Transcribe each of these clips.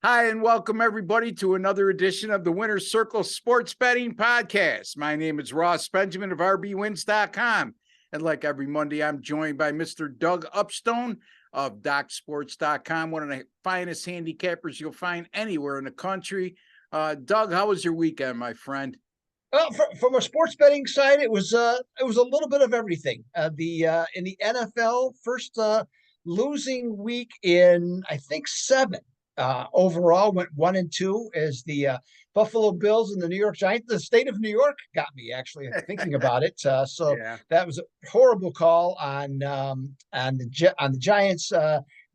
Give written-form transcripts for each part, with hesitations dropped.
Hi, and welcome everybody to another edition of the Winner's Circle Sports Betting Podcast. My name is Ross Benjamin of RBWins.com. And like every Monday, I'm joined by Mr. Doug Upstone of DocSports.com, one of the finest handicappers you'll find anywhere in the country. Doug, how was your weekend, my friend? Well, from a sports betting side, it was a little bit of everything. The in the NFL, first losing week in I think seven. Overall, went 1-2 as the Buffalo Bills and the New York Giants. The state of New York got me actually thinking about it. So Yeah. that was a horrible call on the Giants.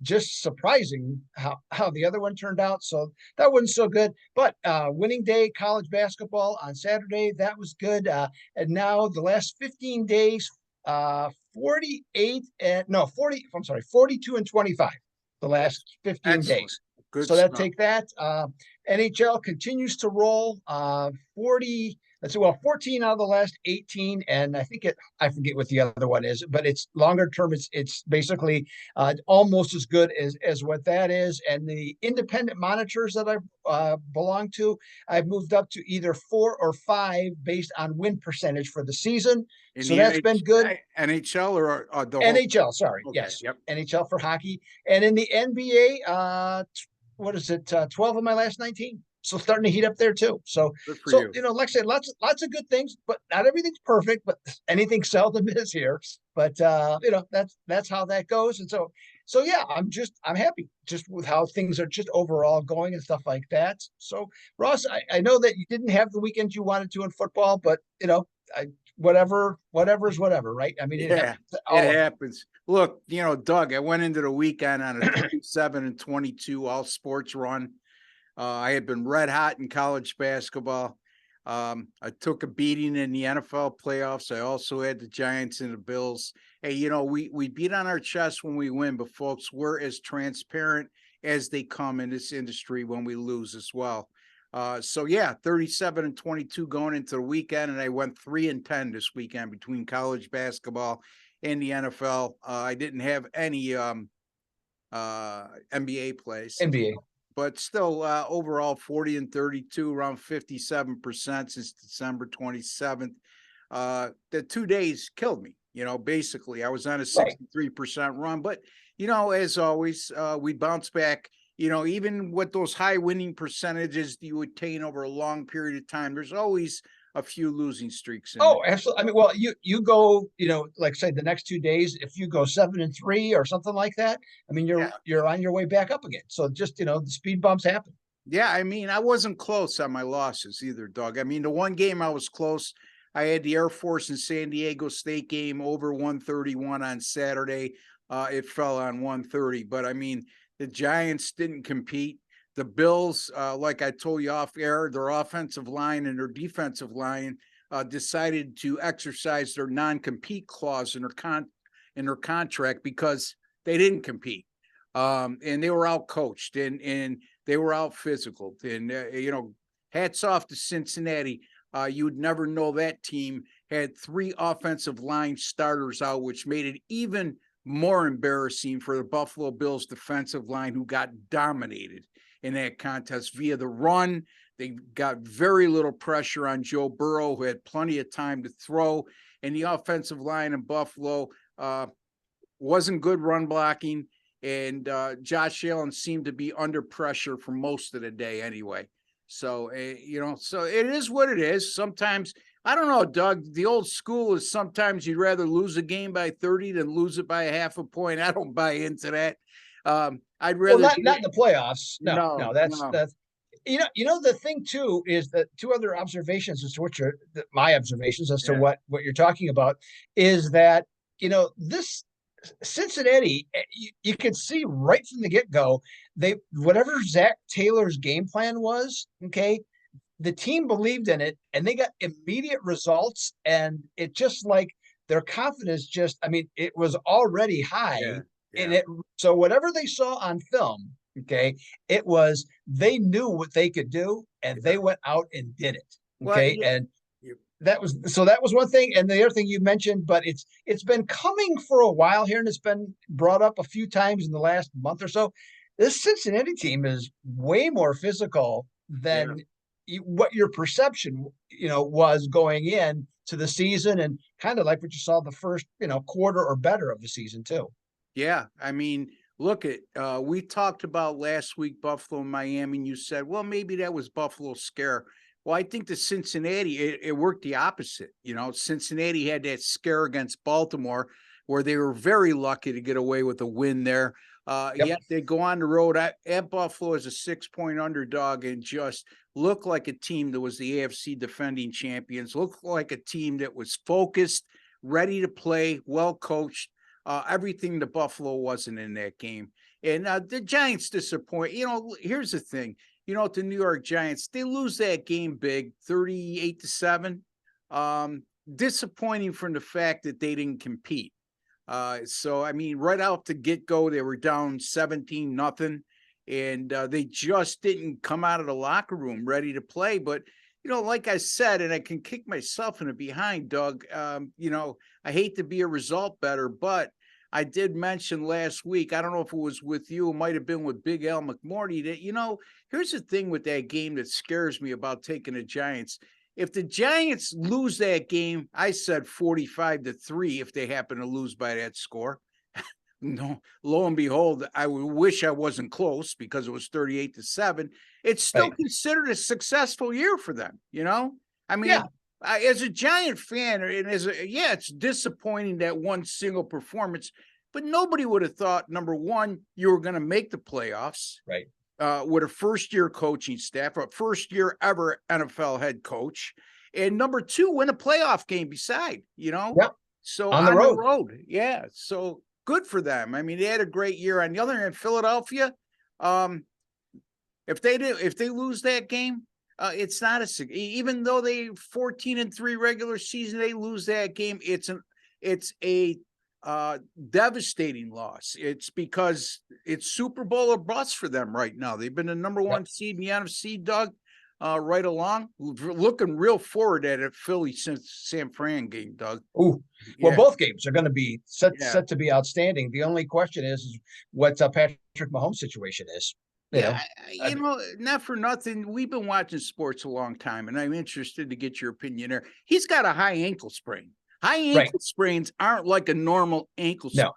Just surprising how the other one turned out. So that wasn't so good. But winning day, college basketball on Saturday, that was good. And now the last 15 days, 48 and no 40. I'm sorry, 42 and 25. The last 15 Excellent. days. Good So that stuff. take that. NHL continues to roll. 40. Let's see. Well, 14 out of the last 18, and I forget what the other one is, but it's longer term. It's basically almost as good as what that is. And the independent monitors that I belong to, I've moved up to either 4 or 5 based on win percentage for the season. In So the that's been good. NHL or the whole? NHL, sorry, Okay. yes, Yep. NHL for hockey, and in the NBA, what is it? 12 of my last 19. So starting to heat up there too. So, Good for so you. like I said, lots of good things, but not everything's perfect. But anything seldom is here. But that's how that goes. And so yeah, I'm happy just with how things are just overall going and stuff like that. So Ross, I know that you didn't have the weekend you wanted to in football, but I whatever is whatever, right? I mean, it Yeah, happens to it all of us. happens. Look, Doug, I went into the weekend on a 37 and 22 all sports run. I had been red hot in college basketball. I took a beating in the NFL playoffs. I also had the Giants and the Bills. Hey, we beat on our chest when we win, but folks, we're as transparent as they come in this industry when we lose as well. So yeah, 37 and 22 going into the weekend, and I went 3 and 10 this weekend between college basketball and the NFL. I didn't have any NBA plays, NBA. but still overall 40 and 32, around 57% since December 27th. The 2 days killed me. Basically I was on a Right. 63% run, but as always, we bounce back. Even with those high winning percentages you attain over a long period of time, there's always a few losing streaks in there. Oh, absolutely. I mean, well, you go, like say the next 2 days, if you go 7-3 or something like that, I mean, Yeah. you're on your way back up again. So just the speed bumps happen. Yeah, I mean, I wasn't close on my losses either, Doug. I mean, the one game I was close, I had the Air Force and San Diego State game over 131 on Saturday. It fell on 130, but I mean, the Giants didn't compete. The Bills, like I told you off air, their offensive line and their defensive line decided to exercise their non-compete clause in their contract because they didn't compete. And they were out coached and they were out physical. And hats off to Cincinnati. You would never know that team had 3 offensive line starters out, which made it even more embarrassing for the Buffalo Bills defensive line, who got dominated in that contest via the run. They got very little pressure on Joe Burrow, who had plenty of time to throw. And the offensive line in Buffalo wasn't good run blocking. And Josh Allen seemed to be under pressure for most of the day anyway. So, so it is what it is. Sometimes, I don't know, Doug, the old school is sometimes you'd rather lose a game by 30 than lose it by a half a point. I don't buy into that. I'd Well, rather not in the playoffs. No, no. that's the thing too is that two other observations as to my observations as to Yeah. what you're talking about is that this Cincinnati, you could see right from the get go, whatever Zach Taylor's game plan was, okay, the team believed in it and they got immediate results. And it just like their confidence I mean, it was already high. Yeah. And Yeah. so whatever they saw on film, okay, they knew what they could do and Yeah. they went out and did it. Well, Okay. And you, that was one thing, and the other thing you mentioned, but it's been coming for a while here, and it's been brought up a few times in the last month or so. this Cincinnati team is way more physical Yeah. than what your perception, was going in to the season, and kind of like what you saw the first, quarter or better of the season too. Yeah. I mean, look at we talked about last week Buffalo and Miami, and you said, well, maybe that was Buffalo's scare. Well, I think the Cincinnati, it worked the opposite. Cincinnati had that scare against Baltimore where they were very lucky to get away with a win there. Yep. Yet they go on the road at Buffalo as a 6-point underdog and just look like a team that was the AFC defending champions, look like a team that was focused, ready to play, well coached. Everything the Buffalo wasn't in that game. And the Giants disappoint. Here's the thing. The New York Giants, they lose that game big, 38-7. Disappointing from the fact that they didn't compete. So, I mean, right out the get-go, they were down 17-0, and they just didn't come out of the locker room ready to play. But, like I said, and I can kick myself in the behind, Doug, I hate to be a result better, but I did mention last week, I don't know if it was with you, it might have been with Big Al McMorty, that, here's the thing with that game that scares me about taking the Giants. If the Giants lose that game, I said 45-3 if they happen to lose by that score. No, lo and behold, I wish I wasn't close because it was 38-7. It's still Right. considered a successful year for them, I mean, Yeah. as a Giant fan, and it's disappointing that one single performance, but nobody would have thought, number one, you were going to make the playoffs. Right. With a first-year coaching staff, a first-year ever NFL head coach, and number two, win a playoff game beside, Yep. So On the road. yeah. So good for them. I mean, they had a great year. On the other hand, Philadelphia, if they lose that game, it's not even though they 14-3 regular season, they lose that game. It's a devastating loss. It's because it's Super Bowl or bust for them right now. They've been the number one seed in the NFC, Doug, right along. Looking real forward at it, Philly since San Fran game, Doug. Ooh, well, both games are going to be set to be outstanding. The only question is what Patrick Mahomes' situation is. Not for nothing. We've been watching sports a long time, and I'm interested to get your opinion there. He's got a high ankle sprain. High ankle sprains aren't like a normal ankle sprain.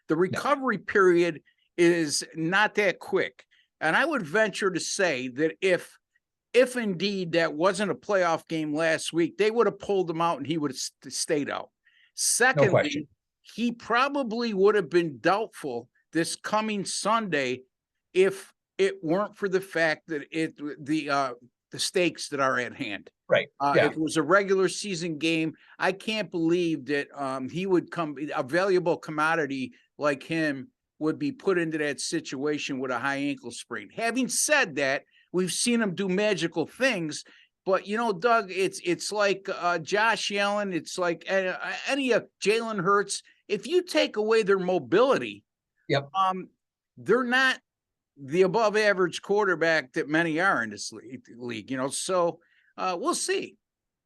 The recovery period is not that quick. And I would venture to say that if indeed that wasn't a playoff game last week, they would have pulled him out and he would have stayed out. Secondly, he probably would have been doubtful this coming Sunday if it weren't for the fact that the stakes that are at hand. Right. If it was a regular season game, I can't believe that he would a valuable commodity like him would be put into that situation with a high ankle sprain. Having said that, we've seen him do magical things, but Doug, it's like Josh Allen, it's like any of Jalen Hurts. If you take away their mobility, they're not the above average quarterback that many are in this league, so we'll see.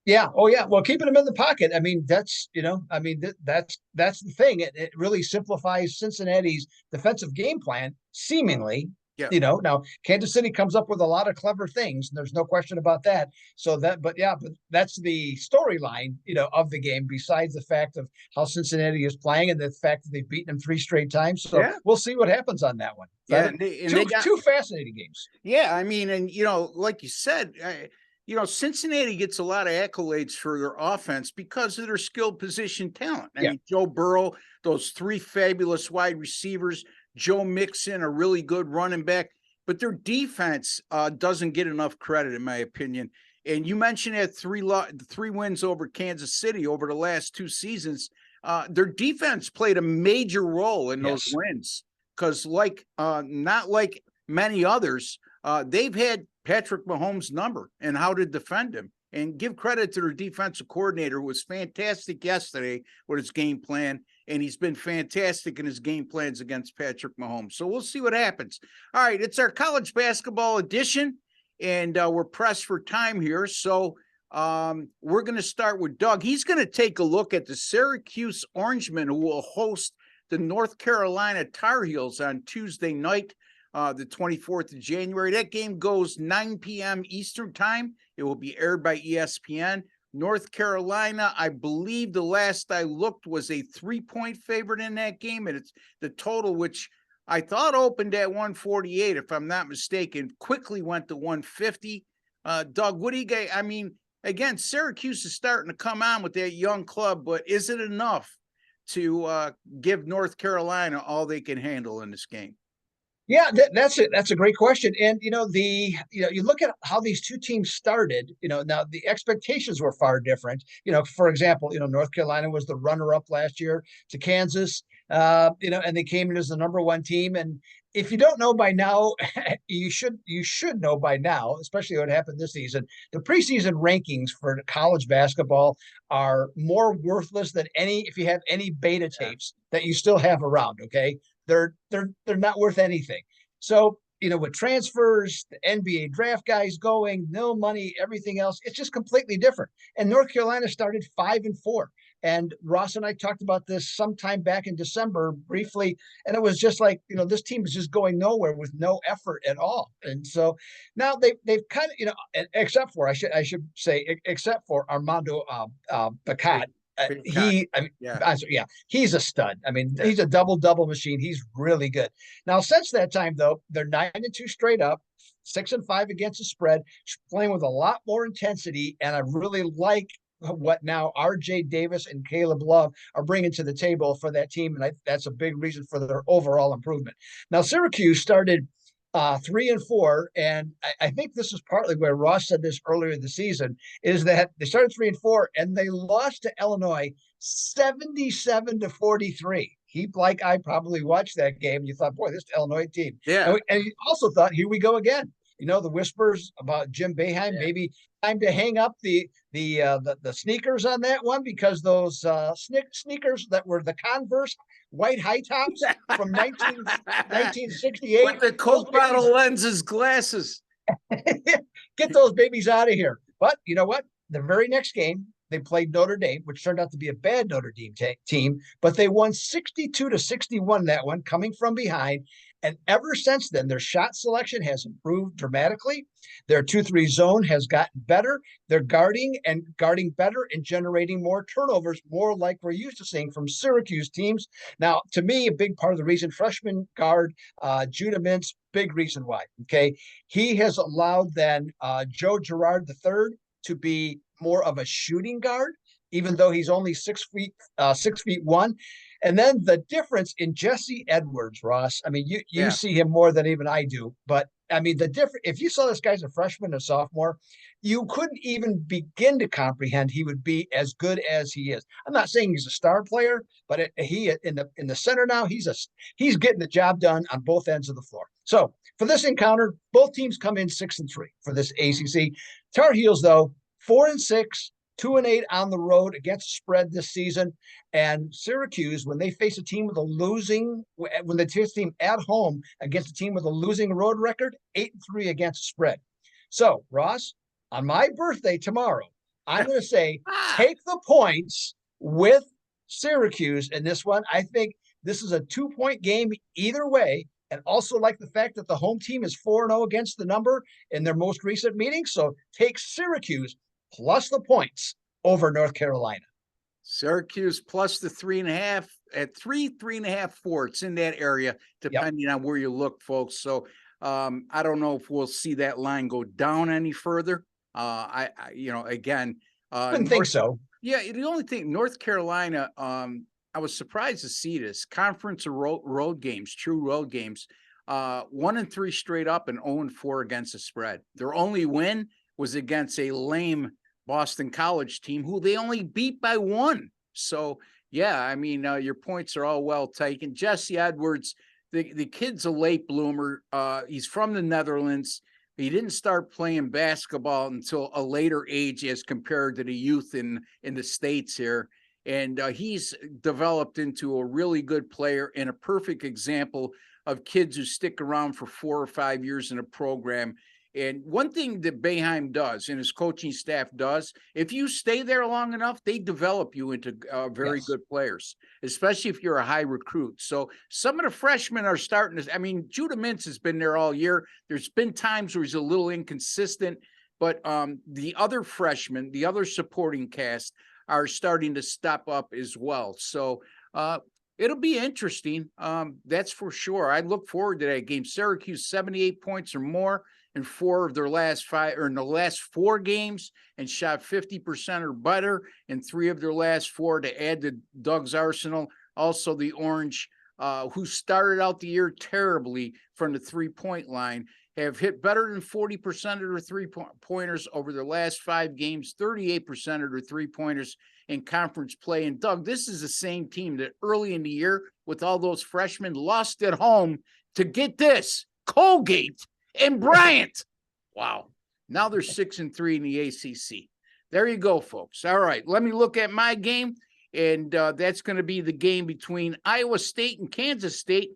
Yeah. Oh, yeah. Well, keeping him in the pocket. I mean, that's that's the thing. It really simplifies Cincinnati's defensive game plan, seemingly. Yeah. Now Kansas City comes up with a lot of clever things, and there's no question about that. So but that's the storyline, of the game, besides the fact of how Cincinnati is playing and the fact that they've beaten them 3 straight times. So we'll see what happens on that one. Yeah. Two fascinating games. Yeah. I mean, and, like you said, Cincinnati gets a lot of accolades for their offense because of their skilled position talent. I mean, Joe Burrow, those 3 fabulous wide receivers, Joe Mixon, a really good running back, but their defense doesn't get enough credit, in my opinion. And you mentioned that 3 wins over Kansas City over the last 2 seasons. Their defense played a major role in those wins because, not like many others, they've had Patrick Mahomes' number and how to defend him. And give credit to their defensive coordinator, who was fantastic yesterday with his game plan, and he's been fantastic in his game plans against Patrick Mahomes. So we'll see what happens. All right, it's our college basketball edition, and we're pressed for time here. So we're going to start with Doug. He's going to take a look at the Syracuse Orangemen, who will host the North Carolina Tar Heels on Tuesday night. the 24th of January. That game goes 9 p.m. Eastern time. It will be aired by ESPN. North Carolina, I believe the last I looked was a 3-point favorite in that game. And it's the total, which I thought opened at 148, if I'm not mistaken, quickly went to 150. Doug, what do you get? I mean, again, Syracuse is starting to come on with that young club, but is it enough to give North Carolina all they can handle in this game? Yeah, that's it. That's a great question. And you look at how these two teams started. Now the expectations were far different. For example, North Carolina was the runner-up last year to Kansas. And they came in as the number one team. And if you don't know by now, you should know by now, especially what happened this season. The preseason rankings for college basketball are more worthless than if you have any beta tapes that you still have around. Okay. They're not worth anything. So, with transfers, the NBA draft guys going, no money, everything else, it's just completely different. And North Carolina started 5-4. And Ross and I talked about this sometime back in December briefly. And it was just like, this team is just going nowhere with no effort at all. And so now they've kind of, except for, I should say, except for Armando Bacot. He's a stud. I mean, he's a double machine. He's really good. Now, since that time, though, they're 9-2 straight up, 6-5 against the spread, playing with a lot more intensity. And I really like what now RJ Davis and Caleb Love are bringing to the table for that team. And that's a big reason for their overall improvement. Now, Syracuse started 3-4, and I think this is partly where Ross said this earlier in the season, is that they started 3-4 and they lost to Illinois 77-43. I probably watched that game and you thought, boy, this Illinois team. Yeah. And you also thought, here we go again. The whispers about Jim Boeheim, maybe time to hang up the sneakers on that one, because those sneakers that were the Converse white high tops from 1968. With the Coke bottle lenses, glasses. Get those babies out of here. But you know what? The very next game, they played Notre Dame, which turned out to be a bad Notre Dame team, but they won 62-61 that one, coming from behind. And ever since then, their shot selection has improved dramatically. Their 2-3 zone has gotten better. They're guarding better and generating more turnovers, more like we're used to seeing from Syracuse teams. Now, to me, a big part of the reason, freshman guard Judah Mintz, big reason why. Okay, he has allowed then Joe Girard III to be more of a shooting guard, even though he's only 6'1". And then the difference in Jesse Edwards, Ross, I mean, you see him more than even I do, but I mean, if you saw this guy's a freshman, a sophomore, you couldn't even begin to comprehend he would be as good as he is. I'm not saying he's a star player, but he in the center now, he's getting the job done on both ends of the floor. So for this encounter, both teams come in 6-3 for this ACC. Tar Heels, though, 4-6. 2-8 on the road against the spread this season. And Syracuse, when they face a team when they face a team at home against a team with a losing road record, 8-3 against the spread. So, Ross, on my birthday tomorrow, I'm going to say take the points with Syracuse in this one. I think this is a 2-point game either way. And also like the fact that the home team is 4-0 against the number in their most recent meeting. So take Syracuse plus the points over North Carolina. Syracuse plus the 3.5 at 3.5, 4. It's in that area, depending on where you look, folks. So I don't know if we'll see that line go down any further. I Didn't think so. Yeah, the only thing, North Carolina, I was surprised to see this conference of road games, true road games, 1-3 straight up and 0-4 against the spread. Their only win was against a lame Boston College team who they only beat by 1. So, yeah, I mean, your points are all well taken. Jesse Edwards, the kid's a late bloomer. He's from the Netherlands. He didn't start playing basketball until a later age as compared to the youth in the States here. And he's developed into a really good player and a perfect example of kids who stick around for 4 or 5 years in a program And one thing that Boeheim does and his coaching staff does, if you stay there long enough, they develop you into very Yes. good players, especially if you're a high recruit. So some of the freshmen are starting to, I mean, Judah Mintz has been there all year. There's been times where he's a little inconsistent, but the other freshmen, the other supporting cast are starting to step up as well. So it'll be interesting. That's for sure. I look forward to that game. Syracuse, 78 points or more in 4 of their last 5, or in the last 4 games, and shot 50% or better in 3 of their last 4 to add to Doug's arsenal. Also the Orange, who started out the year terribly from the 3-point line, have hit better than 40% of their 3-pointers over their last 5 games, 38% of their 3-pointers in conference play. And Doug, this is the same team that early in the year, with all those freshmen, lost at home to, get this, Colgate and Bryant. Wow. Now they're 6-3 in the ACC. There you go, folks. All right, let me look at my game, and that's going to be the game between Iowa State and Kansas State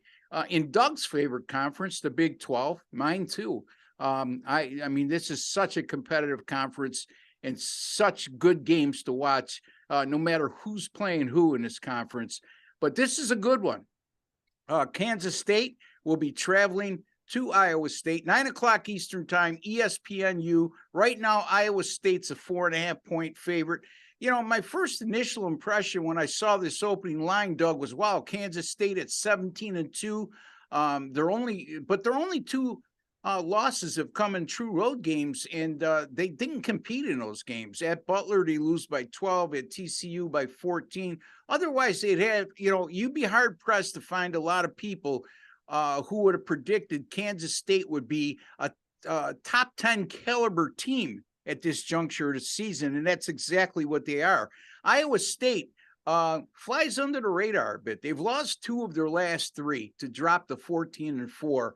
in Doug's favorite conference, the Big 12. Mine too. I mean, this is such a competitive conference and such good games to watch, no matter who's playing who in this conference. But this is a good one. Kansas State will be traveling to Iowa State, 9:00 Eastern time, ESPNU. Right now, Iowa State's a 4.5-point favorite. You know, my first initial impression when I saw this opening line, Doug, was, wow, Kansas State at 17-2. They're only 2 losses have come in true road games, and they didn't compete in those games. At Butler, they lose by 12, at TCU by 14. Otherwise, they'd have, you know, you'd be hard pressed to find a lot of people who would have predicted Kansas State would be a top 10 caliber team at this juncture of the season, and that's exactly what they are. Iowa State flies under the radar a bit. They've lost 2 of their last 3 to drop to 14-4.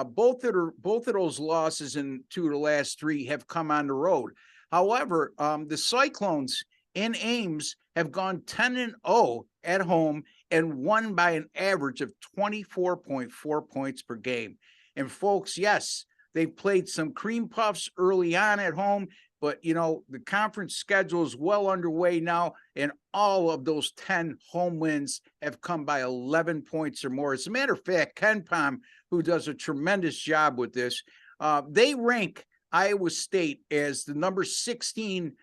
Both of those losses in 2 of the last 3 have come on the road. However, the Cyclones in Ames have gone 10-0 at home and won by an average of 24.4 points per game. And folks, yes, they've played some cream puffs early on at home, but, you know, the conference schedule is well underway now, and all of those 10 home wins have come by 11 points or more. As a matter of fact, Ken Pom, who does a tremendous job with this, they rank Iowa State as the number 16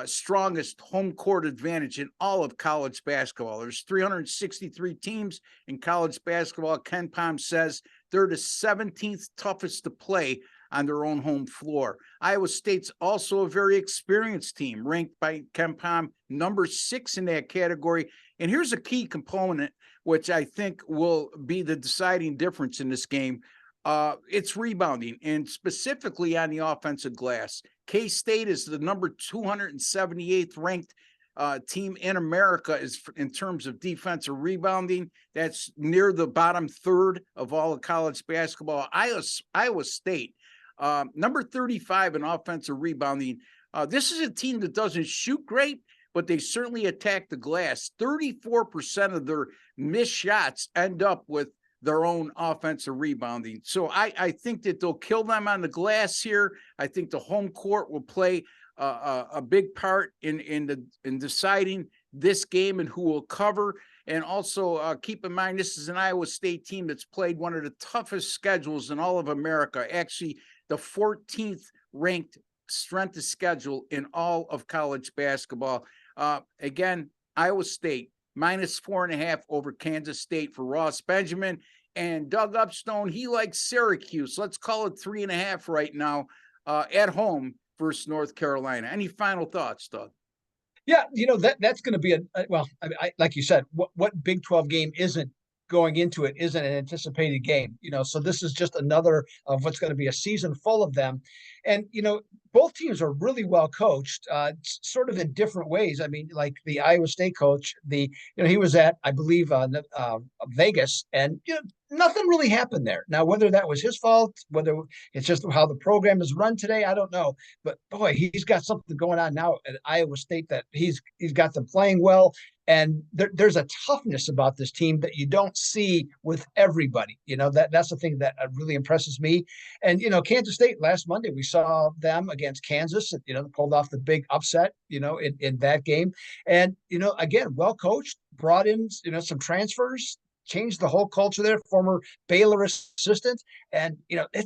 strongest home court advantage in all of college basketball. There's 363 teams in college basketball. Ken Pom says they're the 17th toughest to play on their own home floor. Iowa State's also a very experienced team, ranked by Ken Pom number 6 in that category. And here's a key component, which I think will be the deciding difference in this game. It's rebounding, and specifically on the offensive glass. K-State is the number 278th ranked team in America is in terms of defensive rebounding. That's near the bottom third of all of college basketball. Iowa State, number 35 in offensive rebounding. This is a team that doesn't shoot great, but they certainly attack the glass. 34% of their missed shots end up with their own offensive rebounding. So I think that they'll kill them on the glass here. I think the home court will play a big part in deciding this game and who will cover. And also keep in mind, this is an Iowa State team that's played one of the toughest schedules in all of America. Actually, the 14th ranked strength of schedule in all of college basketball. Again, Iowa State minus 4.5 over Kansas State for Ross Benjamin. And Doug Upstone, he likes Syracuse. Let's call it 3.5 right now at home versus North Carolina. Any final thoughts, Doug? Yeah, you know, that's going to be well, I like you said, what Big 12 game isn't going into it isn't an anticipated game, you know, so this is just another of what's going to be a season full of them. And, you know, both teams are really well coached, sort of in different ways. I mean, like the Iowa State coach, he was at, I believe, Vegas, and, you know, nothing really happened there. Now, whether that was his fault, whether it's just how the program is run today, I don't know. But boy, he's got something going on now at Iowa State that he's got them playing well. And there's a toughness about this team that you don't see with everybody. That's the thing that really impresses me. And Kansas State last Monday, we saw them against Kansas. Pulled off the big upset. In that game, and again, well coached, brought in some transfers, changed the whole culture there. Former Baylor assistant, and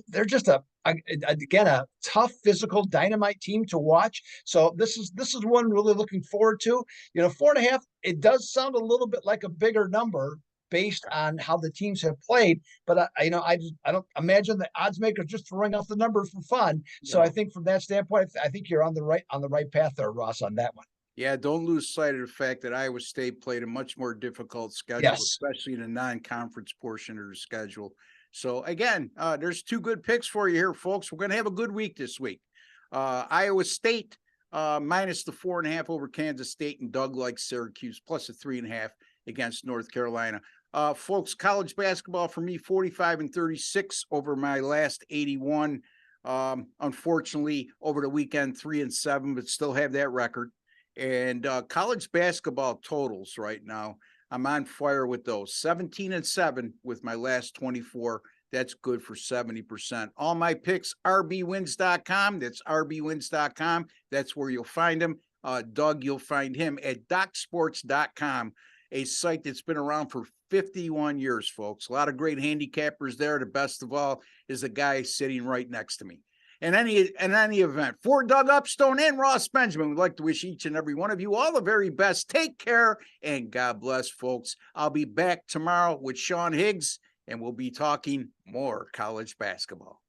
they're just again a tough, physical, dynamite team to watch. So this is one really looking forward to. 4.5. It does sound a little bit like a bigger number based on how the teams have played, but I don't imagine the odds makers just throwing out the number for fun. So I think from that standpoint, I think you're on the right path there, Ross, on that one. Yeah, don't lose sight of the fact that Iowa State played a much more difficult schedule, Yes. especially in the non-conference portion of the schedule. So again, there's two good picks for you here, folks. We're going to have a good week this week. Iowa State minus the 4.5 over Kansas State, and Doug likes Syracuse plus a 3.5 against North Carolina. Folks, college basketball for me, 45-36 over my last 81. Unfortunately, over the weekend, 3-7, but still have that record. And college basketball totals right now, I'm on fire with those. 17-7 with my last 24. That's good for 70%. All my picks, rbwins.com. That's rbwins.com. That's where you'll find them. Doug, you'll find him at docsports.com, a site that's been around for 51 years, folks. A lot of great handicappers there. The best of all is a guy sitting right next to me. In any event, for Doug Upstone and Ross Benjamin, we'd like to wish each and every one of you all the very best. Take care, and God bless, folks. I'll be back tomorrow with Sean Higgs, and we'll be talking more college basketball.